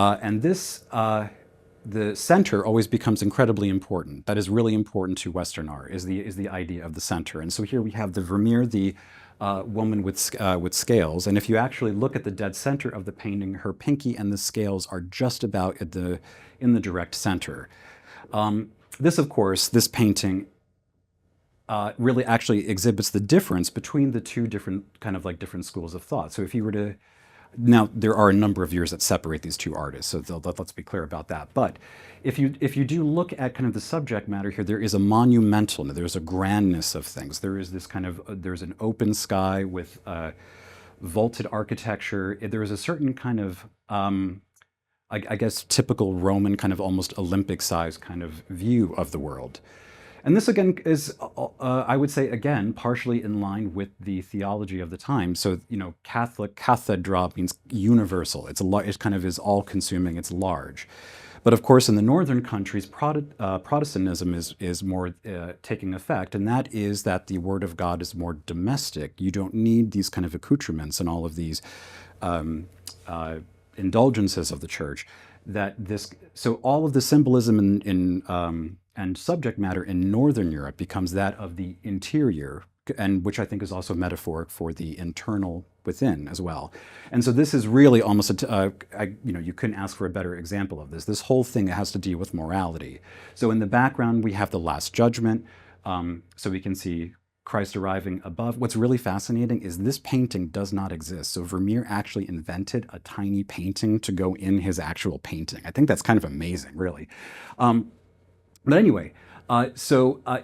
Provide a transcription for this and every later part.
And this, the center always becomes incredibly important. That is really important to Western art, is the idea of the center. And so here we have the Vermeer, the woman with scales. And if you actually look at the dead center of the painting, her pinky and the scales are just about in the direct center. This, of course, this painting really actually exhibits the difference between the two different different schools of thought. So if you were to, now there are a number of years that separate these two artists, so let's be clear about that. But if you do look at kind of the subject matter here, there is a monumentalness, there's a grandness of things. There is this kind of, there's an open sky with vaulted architecture. There is a certain kind of, I guess, typical Roman kind of almost Olympic-sized kind of view of the world. And this again is, I would say, again, partially in line with the theology of the time. So, you know, Catholic, cathedra means universal. It kind of is all-consuming, it's large. But of course, in the northern countries, Protestantism is more taking effect, and that is that the Word of God is more domestic. You don't need these kind of accoutrements and all of these indulgences of the church. So all of the symbolism and subject matter in Northern Europe becomes that of the interior, and which I think is also metaphoric for the internal within as well. And so this is really almost you couldn't ask for a better example of this. This whole thing has to deal with morality. So in the background, we have the Last Judgment. So we can see Christ arriving above. What's really fascinating is this painting does not exist. So Vermeer actually invented a tiny painting to go in his actual painting. I think that's kind of amazing, really. But anyway,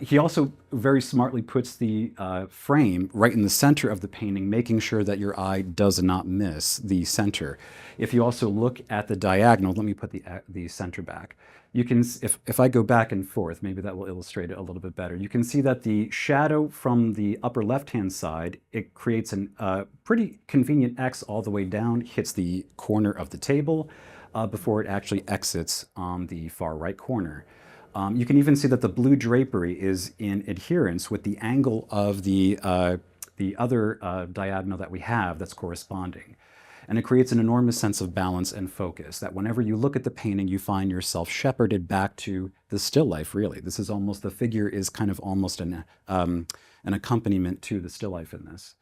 he also very smartly puts the frame right in the center of the painting, making sure that your eye does not miss the center. If you also look at the diagonal, let me put the center back. You can, if I go back and forth, maybe that will illustrate it a little bit better. You can see that the shadow from the upper left-hand side, it creates a pretty convenient X all the way down, hits the corner of the table before it actually exits on the far right corner. You can even see that the blue drapery is in adherence with the angle of the other diagonal that we have that's corresponding. And it creates an enormous sense of balance and focus, that whenever you look at the painting, you find yourself shepherded back to the still life, really. This is almost, the figure is kind of almost an accompaniment to the still life in this.